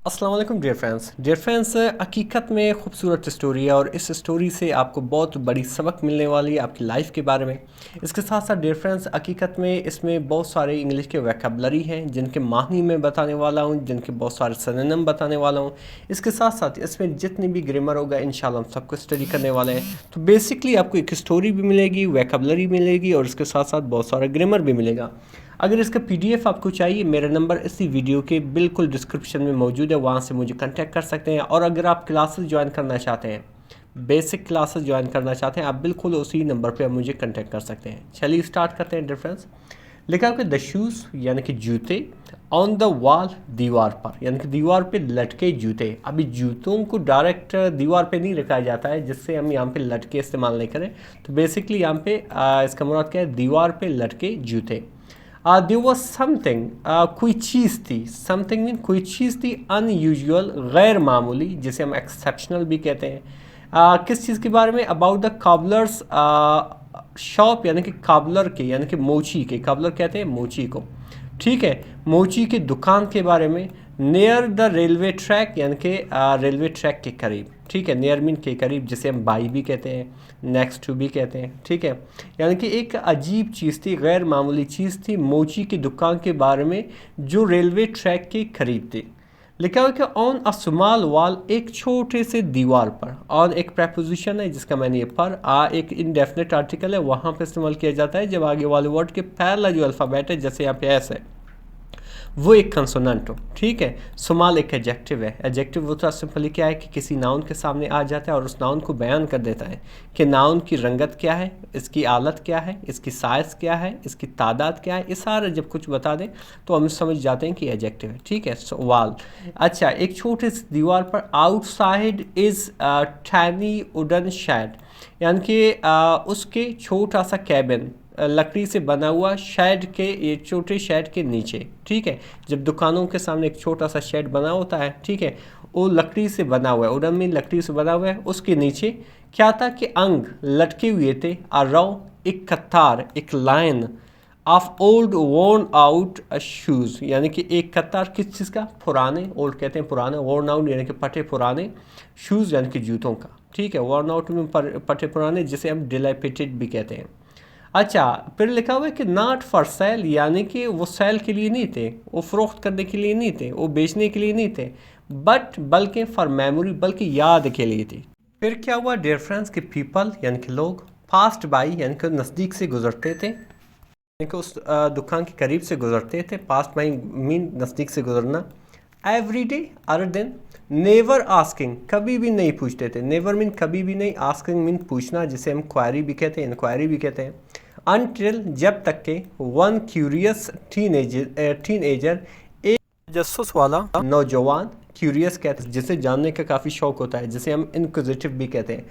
अस्सलाम वालेकुम dear friends हकीकत में खूबसूरत स्टोरी है और इस स्टोरी से आपको बहुत बड़ी सबक मिलने वाली है आपकी लाइफ के बारे में। इसके साथ साथ डियर फ्रेंड्स हकीकत में इसमें बहुत सारे इंग्लिश के वोकैबुलरी हैं जिनके मानी मैं बताने वाला हूँ, जिनके बहुत सारे सिनोनिम बताने वाला हूँ। इसके साथ साथ इसमें जितनी भी ग्रामर होगा इंशाल्लाह हम सबको स्टडी करने वाले हैं। तो बेसिकली आपको एक स्टोरी भी मिलेगी, वोकैबुलरी मिलेगी और इसके साथ साथ बहुत सारा ग्रामर भी मिलेगा। अगर इसका पीडीएफ आपको चाहिए, मेरा नंबर इसी वीडियो के बिल्कुल डिस्क्रिप्शन में मौजूद है, वहाँ से मुझे कांटेक्ट कर सकते हैं। और अगर आप क्लासेस ज्वाइन करना चाहते हैं, बेसिक क्लासेस ज्वाइन करना चाहते हैं, आप बिल्कुल उसी नंबर पे मुझे कांटेक्ट कर सकते हैं। चलिए स्टार्ट करते हैं डिफरेंस। लिखा हुआ द शूज़ यानी कि जूते, ऑन द वॉल दीवार पर, यानी कि दीवार पे लटके जूते। अभी जूतों को डायरेक्ट दीवार पे नहीं रखा जाता है जिससे हम यहाँ पे लटके इस्तेमाल नहीं करें। तो बेसिकली यहाँ पे इसका मुराद क्या है, दीवार पे लटके जूते। देयर वॉज समथिंग, कोई चीज़ थी, समथिंग मीन कोई चीज़ थी, अनयूजुअल गैर मामूली, जिसे हम एक्सेप्शनल भी कहते हैं। किस चीज़ के बारे में, अबाउट द काबलर्स शॉप, यानी कि काबलर के, यानी कि मोची के, काबलर कहते हैं मोची को, ठीक है, मोची की दुकान के बारे में। नियर द रेलवे ट्रैक, यानी कि रेलवे ट्रैक के करीब, ठीक है, नियर मीन के करीब, जिसे हम बाई भी कहते हैं, नेक्स्ट टू भी कहते हैं, ठीक है। यानी कि एक अजीब चीज़ थी, गैर मामूली चीज़ थी मोची की दुकान के बारे में जो रेलवे ट्रैक के करीब थी। लिखा हुआ कि ऑन अ स्मॉल वॉल, एक छोटे से दीवार पर। ऑन एक प्रपोजिशन है जिसका मैंने ये पर, एक इनडेफिनेट आर्टिकल है, वहाँ पर इस्तेमाल किया जाता है जब आगे वाले वर्ड के पहला जो अल्फ़ाबेट है, जैसे यहाँ पे एस है, वो एक कंसोनेंट हो, ठीक है। सुमाल एक एडजेक्टिव है। एडजेक्टिव वो तो सिंपली क्या है कि किसी नाउन के सामने आ जाता है और उस नाउन को बयान कर देता है कि नाउन की रंगत क्या है, इसकी आलत क्या है, इसकी साइज़ क्या है, इसकी तादाद क्या है, ये सारा जब कुछ बता दें तो हम समझ जाते हैं कि एडजेक्टिव है, ठीक है। वाल, अच्छा, एक छोटे से दीवार पर, outside is Taini wooden shade, यानी कि उसके छोटा सा कैबिन, लकड़ी से बना हुआ शेड के, ये छोटे शेड के नीचे, ठीक है। जब दुकानों के सामने एक छोटा सा शेड बना होता है, ठीक है, वो लकड़ी से बना हुआ है, उड़न में लकड़ी से बना हुआ है। उसके नीचे क्या था कि अंग लटके हुए थे, आ रो, एक कतार, एक line of old worn out shoes, यानी कि एक कतार किस चीज़ का, पुराने, ओल्ड कहते हैं पुराने, वोर्न आउट यानी कि पटे पुराने, शूज़ यानी कि जूतों का, ठीक है। वोर्न आउट में पटे पुराने, जिसे हम डिलाइपेटेड भी कहते हैं। अच्छा, फिर लिखा हुआ है कि नॉट फॉर सेल, यानी कि वो सेल के लिए नहीं थे, वो फ़रोख्त करने के लिए नहीं थे, वो बेचने के लिए नहीं थे, बट बल्कि फॉर मेमोरी, बल्कि याद के लिए थी। फिर क्या हुआ डियर फ्रेंड्स कि पीपल यानी कि लोग, पास्ट बाई यानी कि नज़दीक से गुजरते थे, यानी कि उस दुकान के करीब से गुजरते थे। पास्ट बाई मीन नज़दीक से गुजरना। एवरी डे, हर दिन। नेवर आस्किंग, कभी भी नहीं पूछते थे। नेवर मीन कभी भी नहीं, आस्किंग मीन पूछना, जिसे हम क्वारी भी कहते हैं, इंक्वायरी भी कहते हैं। अनटिल, जब तक के, वन क्यूरियस टीनेजर, एक जस्सुस वाला नौजवान, क्यूरियस कहते हैं जिसे जानने का काफ़ी शौक होता है, जिसे हम इनक्विजिटिव भी कहते हैं।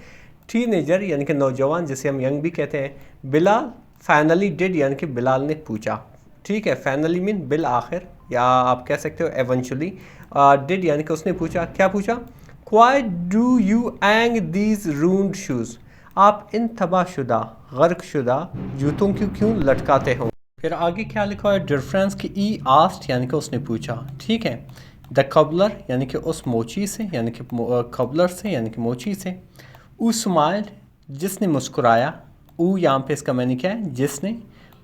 टीनेजर यानी कि नौजवान, जिसे हम यंग भी कहते हैं। बिलाल फाइनली डिड, यानी कि बिलाल ने पूछा, ठीक है। फाइनली मीन बिल आखिर, या आप कह सकते हो एवेंचुअली। डिड यानी कि उसने पूछा, क्या पूछा, why do you hang these ruined shoes, आप इन तबाहशुदा, गर्कशुदा जूतों को क्यों लटकाते हो। फिर आगे क्या लिखा है डिफरेंस कि ई आस्ट, यानी कि उसने पूछा, ठीक है। द कबलर, यानी कि उस मोची से, यानी कि कबलर से, यानी कि मोची से। ऊ स्माइल्ड, जिसने मुस्कुराया। ऊ यहाँ पे इसका मैंने क्या है, जिसने,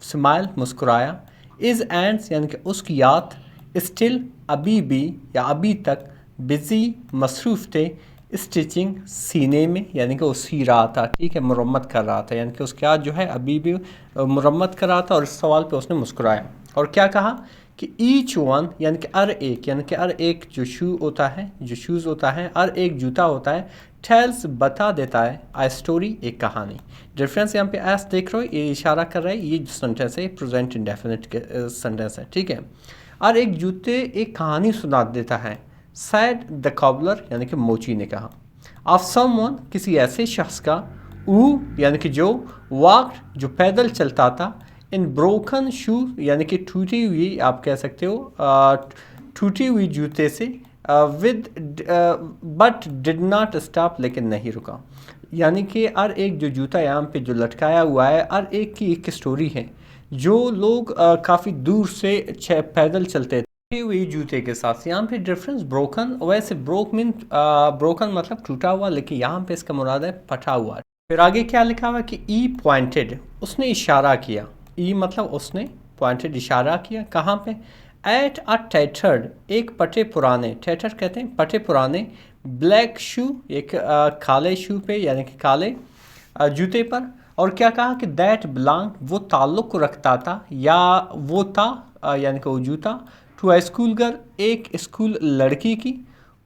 स्माइल मुस्कुराया। इज़ एंड्स, यानी कि उसकी याद। स्टिल, अभी भी या अभी तक। बिज़ी, मसरूफ़ थे। स्टिचिंग, सीने में, यानी कि वो सी रहा था, ठीक है, मुरम्मत कर रहा था, यानी कि उसके हाथ जो है अभी भी मुरम्मत कर रहा था। और इस सवाल पे उसने मुस्कुराया और क्या कहा कि ईच वन, यानी कि हर एक, यानी कि हर एक जो शू होता है, जो शूज़ होता है, हर एक जूता होता है, टेल्स बता देता है, आ स्टोरी, एक कहानी। डिफरेंस यहाँ पे एस देख रहे हो, ये इशारा कर रहा है, ये जो सेंटेंस है प्रेजेंट इंडेफिनिट सेंटेंस है, ठीक है। हर एक जूते एक कहानी सुना देता है। सैड द कॉबलर, यानी कि मोची ने कहा। ऑफ समवन, किसी ऐसे शख्स का। ऊ, यानी कि जो। वॉक्ड, जो पैदल चलता था। इन ब्रोकन शू, यानी कि टूटी हुई, आप कह सकते हो टूटी हुई जूते से। With, but did not stop, लेकिन नहीं रुका। यानी कि हर एक जो जूता यहाँ पे जो लटकाया हुआ है, हर एक की एक स्टोरी है। जो लोग काफ़ी दूर से पैदल चलते टूटे हुए जूते के साथ यहाँ पे डिफरेंस ब्रोकन, वैसे ब्रोकन मतलब टूटा हुआ, लेकिन यहाँ पे इसका मुराद है फटा हुआ। फिर आगे क्या लिखा हुआ कि ई पॉइंटेड, उसने इशारा किया। ई मतलब उसने, पॉइंटेड इशारा किया, कहाँ पे? एट अ टेटर्ड, एक पटे पुराने, टेटर कहते हैं पटे पुराने, ब्लैक शू, एक काले शू पे यानी कि काले जूते पर। और क्या कहा कि दैट बिलोंग, वो ताल्लुक़ रखता था या वो था यानी कि वो जूता, टू अ स्कूल गर्ल, एक स्कूल लड़की की,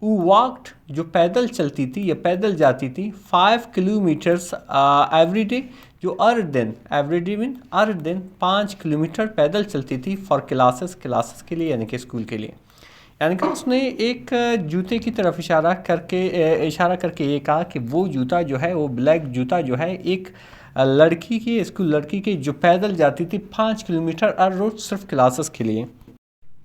वो वॉक्ड, जो पैदल चलती थी या पैदल जाती थी, 5 किलोमीटर्स एवरी डे, जो हर दिन, एवरी डे मीन हर दिन 5 किलोमीटर पैदल चलती थी, फॉर क्लासेस के लिए यानी कि स्कूल के लिए। यानी कि उसने एक जूते की तरफ इशारा करके ये कहा कि वो जूता जो है, वो ब्लैक जूता जो है, एक लड़की की, स्कूल लड़की की, जो पैदल जाती थी 5 किलोमीटर हर रोज़ सिर्फ क्लासेस के लिए।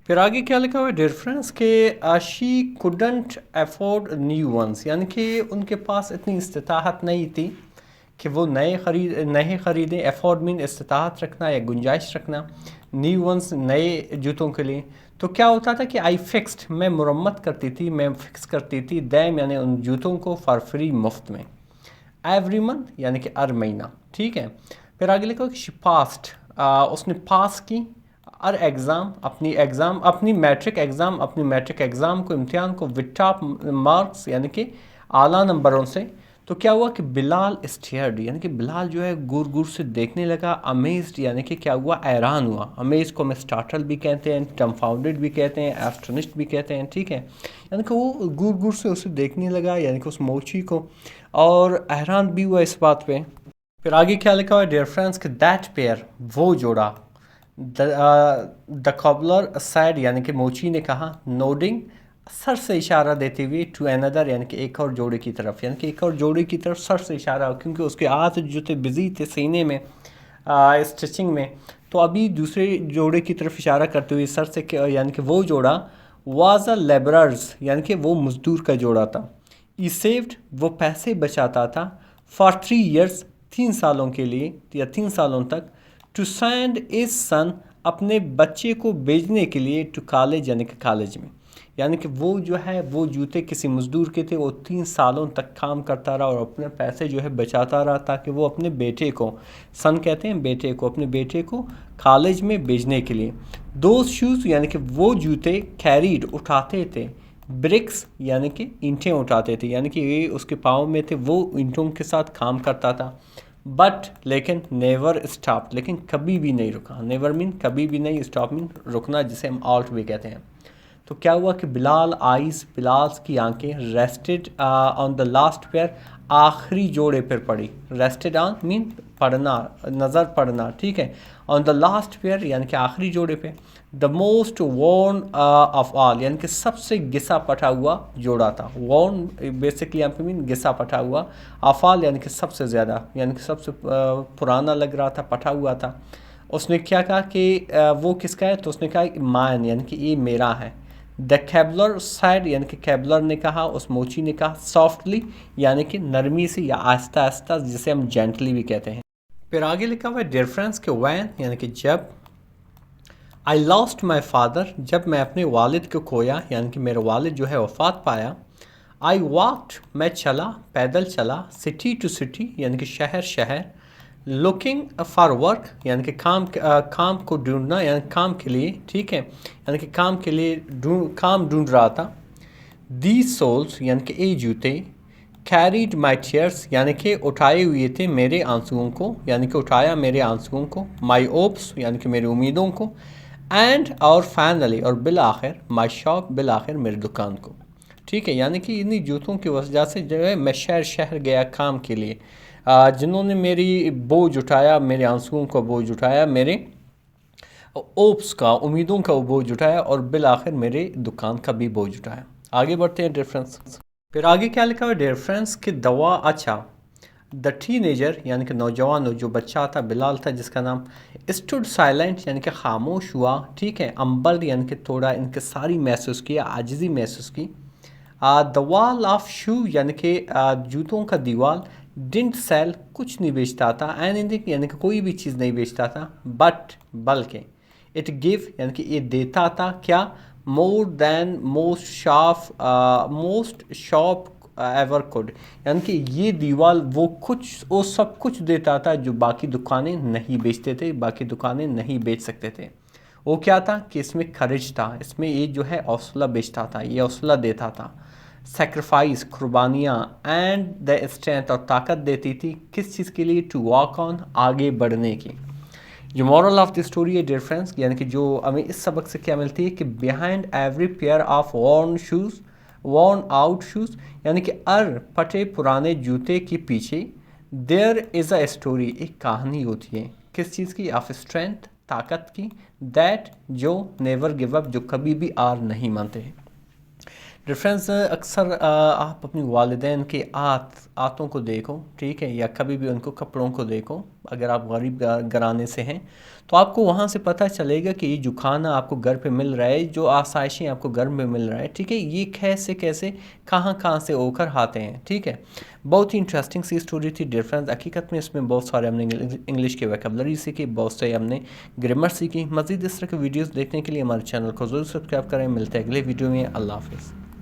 फिर आगे क्या लिखा हुआ है डिफरेंस के she couldn't afford new ones, यानी कि उनके पास इतनी इस्तिताहत नहीं थी कि वो नए ख़रीदें। अफोर्ड मीन इस्तिताहत रखना या गुंजाइश रखना, न्यू वंस नए जूतों के लिए। तो क्या होता था कि आई फिक्स्ड, मैं मुरम्मत करती थी, मैं फिक्स करती थी, दैम यानी उन जूतों को, फॉर फ्री, मुफ्त में, एवरी मंथ यानी कि हर महीना। ठीक है। फिर आगे लिखो कि शी पास्ट, उसने पास की, हर अपनी मैट्रिक एग्ज़ाम को, इम्तिहान को, विद टॉप मार्क्स यानी कि आला नंबरों से। तो क्या हुआ कि बिलाल स्टेयर्ड, यानी कि बिलाल जो है गुर गुर से देखने लगा, अमेज्ड यानी कि क्या हुआ, हैरान हुआ। अमेज को हम स्टार्टल भी कहते हैं, डम्फाउंडेड भी कहते हैं, एस्टोनिश्ड भी कहते हैं। ठीक है। यानी कि वो गुर गुर से उसे देखने लगा, यानी कि उस मोची को, और हैरान भी हुआ इस बात पे। फिर आगे क्या लिखा हुआ है डियर फ्रेंड्स कि दैट पेयर, वो जोड़ा, द कॉबलर साइड यानी कि मोची ने कहा, नोडिंग सर से इशारा देते हुए, टू अनदर यानी कि एक और जोड़े की तरफ, यानी कि एक और जोड़े की तरफ सर से इशारा, क्योंकि उसके हाथ जो थे बिजी थे सीने में, स्टिचिंग में। तो अभी दूसरे जोड़े की तरफ इशारा करते हुए सर से, यानी कि वो जोड़ा वाज अ लेबरर्स, यानी कि वो मजदूर का जोड़ा था। ई सेव्ड, वो पैसे बचाता था, फॉर 3 years, 3 सालों के लिए या 3 सालों तक, टू सेंड इज सन, अपने बच्चे को भेजने के लिए, टू कॉलेज यानी कि कॉलेज में। यानी कि वो जो है, वो जूते किसी मजदूर के थे, वो 3 सालों तक काम करता रहा और अपने पैसे जो है बचाता रहा, ताकि वो अपने बेटे को, सन कहते हैं बेटे को, अपने बेटे को कॉलेज में भेजने के लिए। दो शूज़ यानी कि वो जूते, कैरीड उठाते थे, ब्रिक्स यानी कि ईंटें उठाते थे, यानी कि ये उसके पाँव में थे, वो ईंटों के साथ काम करता था। बट लेकिन नेवर स्टॉप, लेकिन कभी भी नहीं रुका। नेवर मीन कभी भी नहीं, स्टॉप मीन रुकना, जिसे हम ऑल्ट भी कहते हैं। तो क्या हुआ कि बिलाल आइज़, बिलाल की आंखें, rested on the last pair, आखिरी जोड़े पर पड़ी। रेस्टेड ऑन मीन पढ़ना, नज़र पड़ना। ठीक है। ऑन द लास्ट पेयर यानी कि आखिरी जोड़े पे। The most worn of all, यानी कि सबसे घिसा पटा हुआ जोड़ा था। वॉर्न बेसिकली यहाँ पे मीन घिसा पटा हुआ, ऑफ ऑल यानी कि सबसे ज़्यादा, यानी कि सबसे पुराना लग रहा था, पटा हुआ था। उसने क्या कहा कि वो किसका है? तो उसने कहा मायन, यानी कि ये मेरा है। द कैबलर साइड, यानी कि कैबलर ने कहा, उस मोची ने कहा, सॉफ्टली यानी कि नरमी से या आहिस्ता आहिस्ता, जिसे हम जेंटली भी कहते हैं। फिर आगे लिखा हुआ है डियर फ्रेंड्स के वैन, यानी कि जब, आई लॉस्ट माई फादर, जब मैं अपने वालिद को खोया, यानी कि मेरा वालिद जो है वफात पाया। आई वॉकड, मैं चला, पैदल चला, सिटी टू सिटी यानी कि शहर शहर, लुकिंग फॉर वर्क यानी कि काम को ढूंढना, यानी काम के लिए। ठीक है। यानी कि काम के लिए काम ढूंढ रहा था। दी सोल्स यानी कि ये जूते, कैरीड माई टीयर्स यानी कि उठाए हुए थे मेरे आंसुओं को, यानी कि उठाया मेरे आंसुओं को। माई ओप्स यानी कि मेरी उम्मीदों को। एंड और फाइनली, और बिल आखिर, माई शॉप, बिल आखिर मेरी दुकान को। ठीक है। यानी कि इन्हीं जूतों की वजह से जो है मैं शहर शहर गया काम के लिए, जिन्होंने मेरी बोझ उठाया, मेरे आंसुओं का बोझ उठाया, मेरे ओप्स का, उम्मीदों का बोझ उठाया, और बिल आखिर मेरे दुकान का भी बोझ उठाया। आगे बढ़ते हैं डियर फ्रेंड्स। फिर आगे क्या लिखा हुआ है डियर फ्रेंड्स कि दवा, अच्छा, द टीनेजर यानी कि नौजवान, जो बच्चा था, बिलाल था जिसका नाम, स्टूड साइलेंट यानी कि खामोश हुआ। ठीक है। अम्बर यानी कि थोड़ा इनकिसारी महसूस किया, आजिज़ी महसूस की। द वॉल ऑफ शू यानी कि जूतों का दीवार, डिंट सेल कुछ नहीं बेचता था, एनीथिंग यानी कि कोई भी चीज़ नहीं बेचता था, बट बल्कि, इट गिव यानी कि ये देता था क्या, more than most shop ever could, यानी कि ये दीवार वो सब कुछ देता था जो बाकी दुकानें नहीं बेचते थे, बाकी दुकानें नहीं बेच सकते थे। वो क्या था कि इसमें खर्च था, इसमें ये जो है हौसला बेचता था, ये हौसला देता था, सेक्रीफाइस कुर्बानियाँ, एंड द स्ट्रेंथ और ताकत देती थी किस चीज़ के लिए, टू वॉक ऑन, आगे बढ़ने की। जो मॉरल ऑफ द स्टोरी है डियर फ्रेंड्स, यानी कि जो हमें इस सबक से क्या मिलती है कि behind every pair of worn out shoes, यानी कि हर फटे पुराने जूते के पीछे देयर इज़ अ स्टोरी, एक कहानी होती है, किस चीज़ की, ऑफ स्ट्रेंथ, ताकत की, दैट जो नेवर गिव अप, जो कभी भी हार नहीं मानते हैं। डिफरेंस अक्सर आप अपनी वालिदैन के आतों को देखो, ठीक है, या कभी भी उनको कपड़ों को देखो, अगर आप गरीब घराने से हैं तो आपको वहाँ से पता चलेगा कि ये जो खाना आपको घर पे मिल रहा है, जो आसाइशें आपको घर में मिल रहा है, ठीक है, ये कैसे कैसे कहाँ कहाँ से होकर आते हैं, ठीक है। बहुत ही इंटरेस्टिंग सी स्टोरी थी डिफरेंस। हकीकत में इसमें बहुत सारे हमने इंग्लिश के वोकैबुलरी सीखी, बहुत से हमने ग्रामर सीखी। मज़ीद इस तरह के वीडियोज़ देखने के लिए हमारे चैनल को ज़रूर सब्सक्राइब करें। मिलते हैं अगले वीडियो में। अल्लाह हाफ़िज़।